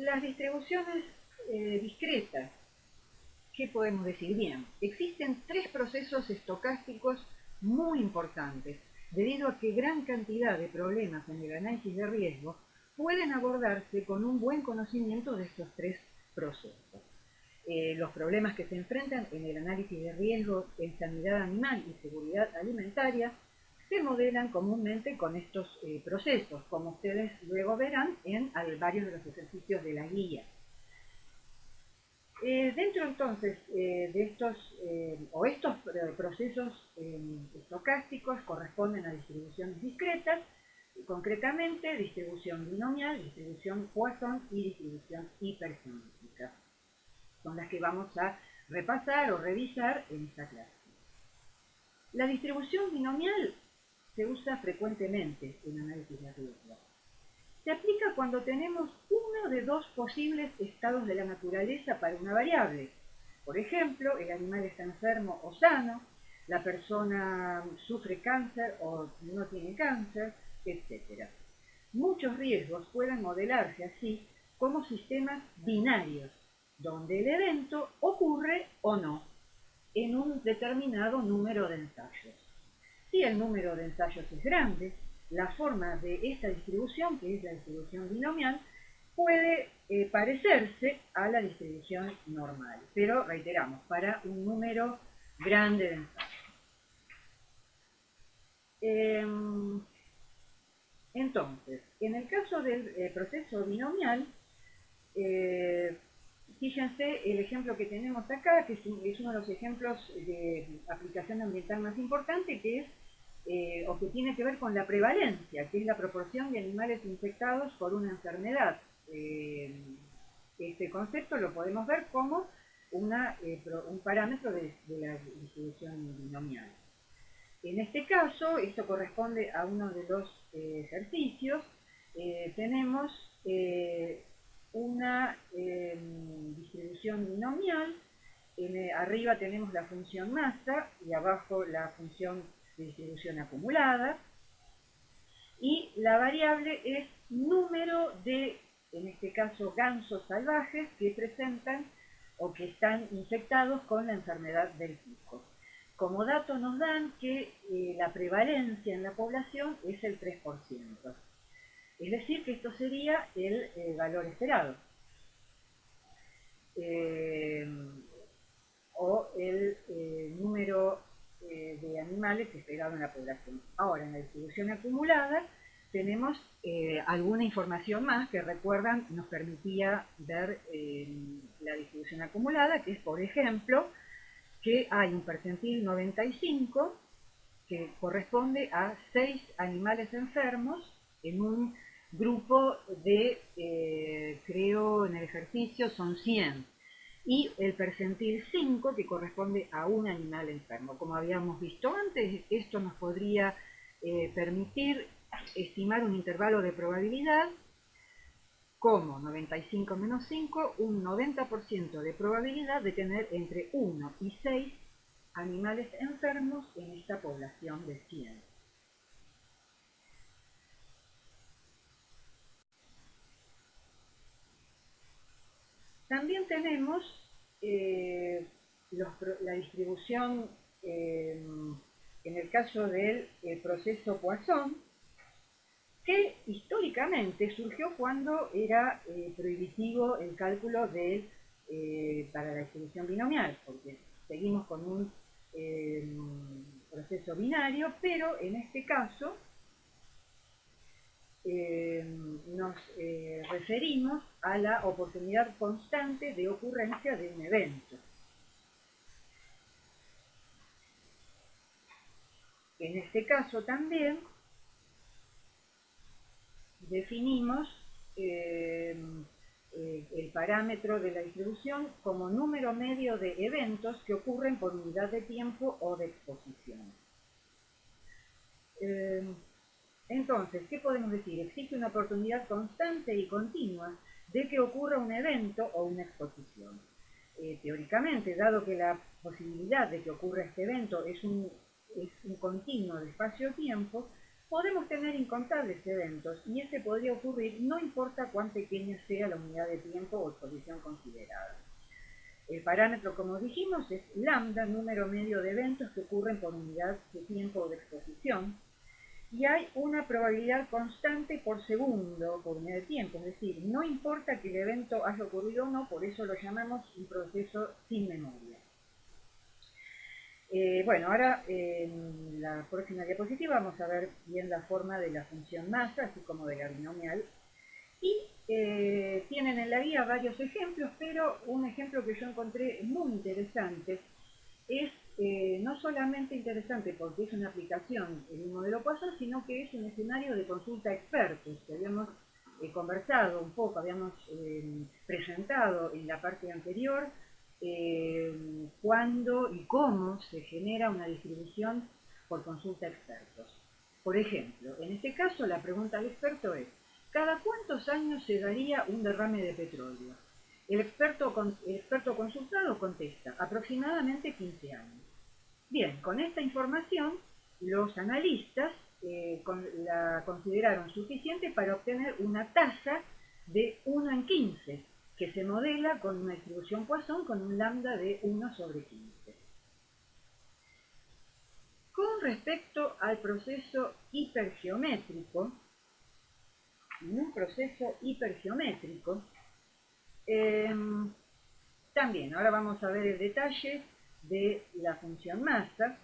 Las distribuciones discretas, ¿qué podemos decir? Bien, existen tres procesos estocásticos muy importantes, debido a que gran cantidad de problemas en el análisis de riesgo pueden abordarse con un buen conocimiento de estos tres procesos. Los problemas que se enfrentan en el análisis de riesgo en sanidad animal y seguridad alimentaria se modelan comúnmente con estos procesos, como ustedes luego verán en varios de los ejercicios de la guía. Dentro entonces de estos procesos estocásticos corresponden a distribuciones discretas, concretamente distribución binomial, distribución Poisson y distribución hipersimétrica. Son las que vamos a repasar o revisar en esta clase. La distribución binomial se usa frecuentemente en análisis de riesgo. Se aplica cuando tenemos uno de dos posibles estados de la naturaleza para una variable. Por ejemplo, el animal está enfermo o sano, la persona sufre cáncer o no tiene cáncer, etc. Muchos riesgos pueden modelarse así como sistemas binarios, donde el evento ocurre o no en un determinado número de ensayos. Si el número de ensayos es grande, la forma de esta distribución, que es la distribución binomial, puede parecerse a la distribución normal, pero reiteramos, para un número grande de ensayos. Entonces, en el caso del proceso binomial, fíjense el ejemplo que tenemos acá, que es uno de los ejemplos de aplicación ambiental más importante, que es o que tiene que ver con la prevalencia, que es la proporción de animales infectados por una enfermedad. Este concepto lo podemos ver como un parámetro de la distribución binomial. En este caso, esto corresponde a uno de los ejercicios. Tenemos una distribución binomial. Arriba tenemos la función masa y abajo la función de distribución acumulada. Y la variable es número de, en este caso, gansos salvajes que presentan o que están infectados con la enfermedad del pico. Como dato nos dan que la prevalencia en la población es el 3%. Es decir, que esto sería el valor esperado. O el número de animales esperado en la población. Ahora, en la distribución acumulada tenemos alguna información más que, recuerdan, nos permitía ver la distribución acumulada, que es, por ejemplo, que hay un percentil 95 que corresponde a 6 animales enfermos en un grupo de, creo en el ejercicio son 100, y el percentil 5 que corresponde a un animal enfermo. Como habíamos visto antes, esto nos podría permitir estimar un intervalo de probabilidad como 95 menos 5, un 90% de probabilidad de tener entre 1 y 6 animales enfermos en esta población de 100. También tenemos la distribución, en el caso del proceso Poisson, que históricamente surgió cuando era prohibitivo el cálculo para la distribución binomial, porque seguimos con un proceso binario, pero en este caso nos referimos a la oportunidad constante de ocurrencia de un evento. En este caso también definimos el parámetro de la distribución como número medio de eventos que ocurren por unidad de tiempo o de exposición. Entonces, ¿qué podemos decir? Existe una oportunidad constante y continua de que ocurra un evento o una exposición. Teóricamente, dado que la posibilidad de que ocurra este evento es un continuo de espacio-tiempo, podemos tener incontables eventos y ese podría ocurrir no importa cuán pequeña sea la unidad de tiempo o exposición considerada. El parámetro, como dijimos, es lambda, número medio de eventos que ocurren por unidad de tiempo o de exposición, y hay una probabilidad constante por segundo por unidad de tiempo, es decir, no importa que el evento haya ocurrido o no, por eso lo llamamos un proceso sin memoria. Bueno, ahora en la próxima diapositiva vamos a ver bien la forma de la función masa, así como de la binomial. Y tienen en la guía varios ejemplos, pero un ejemplo que yo encontré muy interesante es no solamente interesante porque es una aplicación en un modelo Poisson, sino que es un escenario de consulta a expertos, que habíamos conversado un poco, habíamos presentado en la parte anterior cuándo y cómo se genera una distribución por consulta a expertos. Por ejemplo, en este caso la pregunta al experto es: ¿cada cuántos años se daría un derrame de petróleo? El experto consultado contesta: aproximadamente 15 años. Bien, con esta información los analistas la consideraron suficiente para obtener una tasa de 1 en 15, que se modela con una distribución Poisson con un lambda de 1 sobre 15. Con respecto al proceso hipergeométrico, en un proceso hipergeométrico, también, ahora vamos a ver el detalle de la función masa.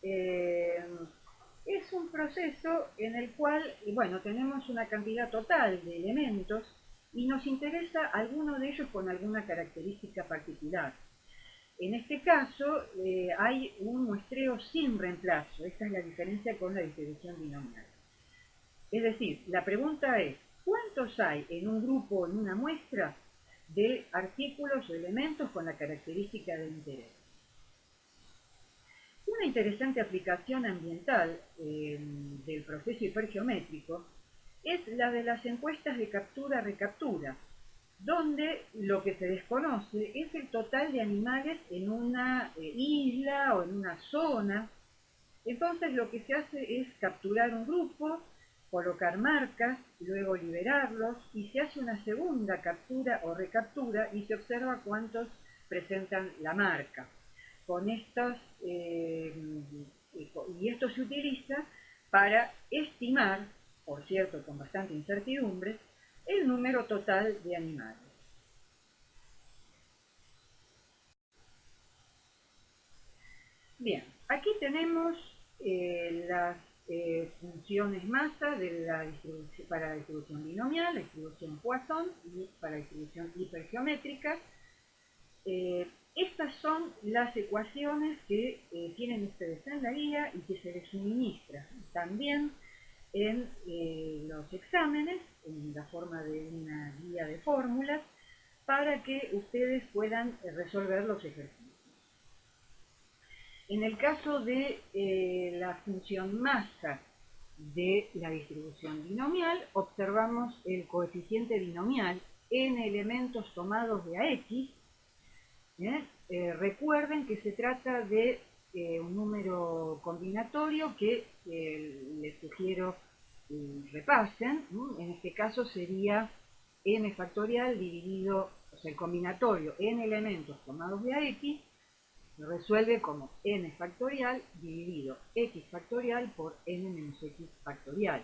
Es un proceso en el cual, bueno, tenemos una cantidad total de elementos y nos interesa alguno de ellos con alguna característica particular. En este caso hay un muestreo sin reemplazo. Esta es la diferencia con la distribución binomial. Es decir, la pregunta es: ¿cuántos hay en un grupo o en una muestra de artículos o elementos con la característica de interés? Una interesante aplicación ambiental del proceso hipergeométrico es la de las encuestas de captura-recaptura, donde lo que se desconoce es el total de animales en una isla o en una zona. Entonces lo que se hace es capturar un grupo, colocar marcas, luego liberarlos, y se hace una segunda captura o recaptura y se observa cuántos presentan la marca. Con estos, y esto se utiliza para estimar, por cierto con bastante incertidumbre, el número total de animales. Bien, aquí tenemos las funciones masa de para la distribución binomial, la distribución Poisson y para la distribución hipergeométrica. Estas son las ecuaciones que tienen ustedes en la guía y que se les suministra también en los exámenes, en la forma de una guía de fórmulas, para que ustedes puedan resolver los ejercicios. En el caso de la función masa de la distribución binomial, observamos el coeficiente binomial en elementos tomados de AX. Recuerden que se trata de un número combinatorio que les sugiero repasen. En este caso sería n factorial dividido, o sea, el combinatorio en elementos tomados de AX se resuelve como n factorial dividido x factorial por n menos x factorial.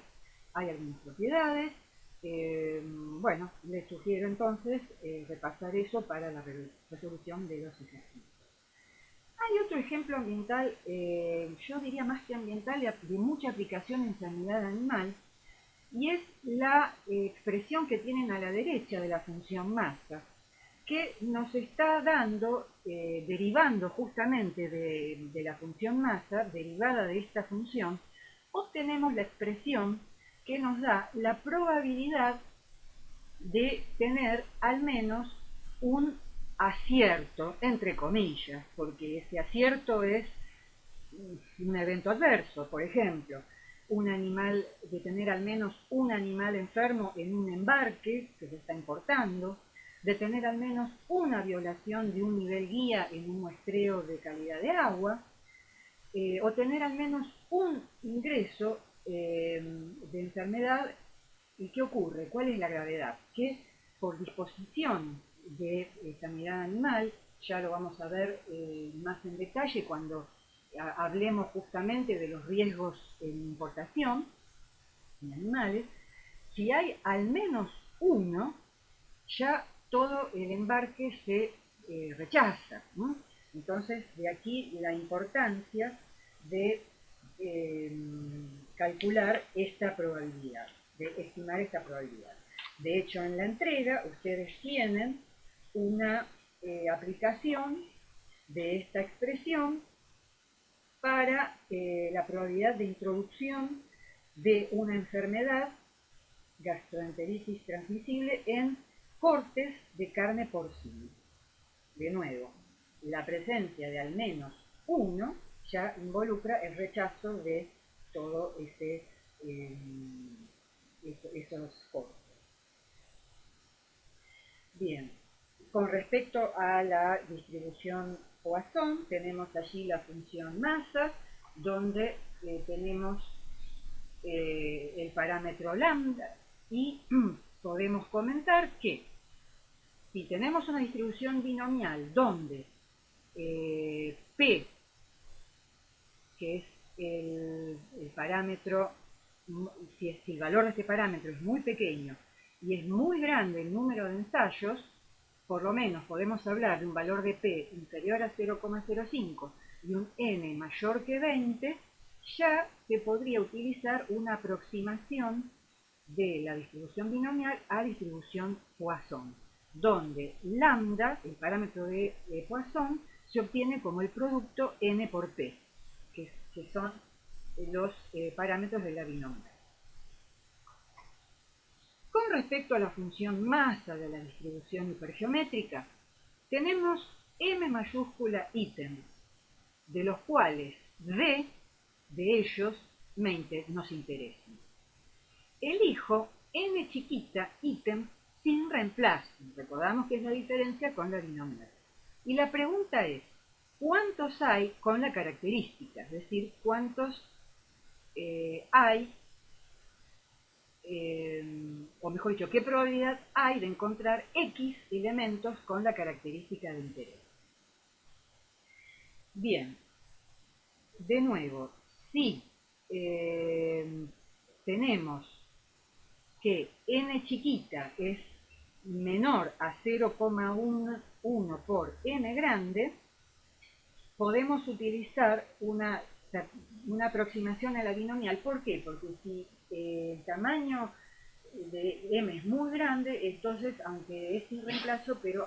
Hay algunas propiedades. Bueno, les sugiero entonces repasar eso para la resolución de los ejercicios. Hay otro ejemplo ambiental, yo diría más que ambiental, de mucha aplicación en sanidad animal, y es la expresión que tienen a la derecha de la función masa, que nos está dando, derivando justamente de la función masa, derivada de esta función, obtenemos la expresión que nos da la probabilidad de tener al menos un acierto, entre comillas, porque ese acierto es un evento adverso. Por ejemplo, de tener al menos un animal enfermo en un embarque que se está importando, de tener al menos una violación de un nivel guía en un muestreo de calidad de agua, o tener al menos un ingreso de enfermedad. ¿Y qué ocurre? ¿Cuál es la gravedad? Que por disposición de esta mirada animal, ya lo vamos a ver más en detalle cuando hablemos justamente de los riesgos en importación de animales, si hay al menos uno, ya todo el embarque se rechaza, ¿no? Entonces, de aquí la importancia de calcular esta probabilidad, de estimar esta probabilidad. De hecho, en la entrega ustedes tienen una aplicación de esta expresión para la probabilidad de introducción de una enfermedad, gastroenteritis transmisible, en cortes de carne porcina. De nuevo, la presencia de al menos uno ya involucra el rechazo de todo esos cortes. Bien, con respecto a la distribución Poisson, tenemos allí la función masa, donde tenemos el parámetro lambda, y podemos comentar que si tenemos una distribución binomial donde P, que es el parámetro, si el valor de este parámetro es muy pequeño y es muy grande el número de ensayos, por lo menos podemos hablar de un valor de P inferior a 0,05 y un N mayor que 20, ya se podría utilizar una aproximación de la distribución binomial a distribución Poisson, donde lambda, el parámetro de Poisson, se obtiene como el producto N por P, que son los parámetros de la binomial. Con respecto a la función masa de la distribución hipergeométrica, tenemos M mayúscula ítems, de los cuales D de ellos nos interesan. Elijo N chiquita ítems sin reemplazo. Recordamos que es la diferencia con la binomial. Y la pregunta es, ¿cuántos hay con la característica? Es decir, ¿cuántos hay, o mejor dicho, qué probabilidad hay de encontrar X elementos con la característica de interés? Bien, de nuevo, si tenemos que N chiquita es menor a 0,1 por N grande, podemos utilizar una aproximación a la binomial. ¿Por qué? Porque si el tamaño de M es muy grande, entonces, aunque es sin reemplazo, pero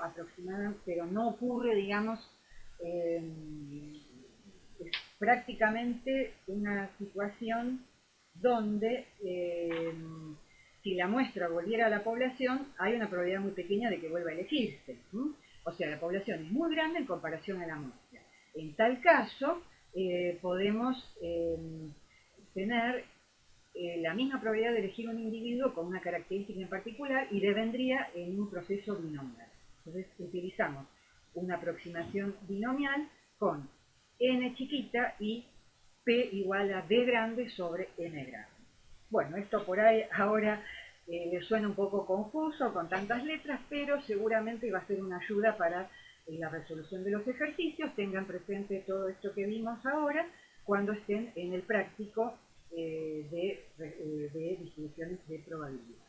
no ocurre, digamos, es prácticamente una situación donde si la muestra volviera a la población, hay una probabilidad muy pequeña de que vuelva a elegirse. O sea, la población es muy grande en comparación a la muestra. En tal caso, podemos tener la misma probabilidad de elegir un individuo con una característica en particular y devendría en un proceso binomial. Entonces, utilizamos una aproximación binomial con N chiquita y P igual a D grande sobre N grande. Bueno, esto por ahí ahora les suena un poco confuso con tantas letras, pero seguramente va a ser una ayuda para la resolución de los ejercicios. Tengan presente todo esto que vimos ahora cuando estén en el práctico de distribuciones de probabilidad.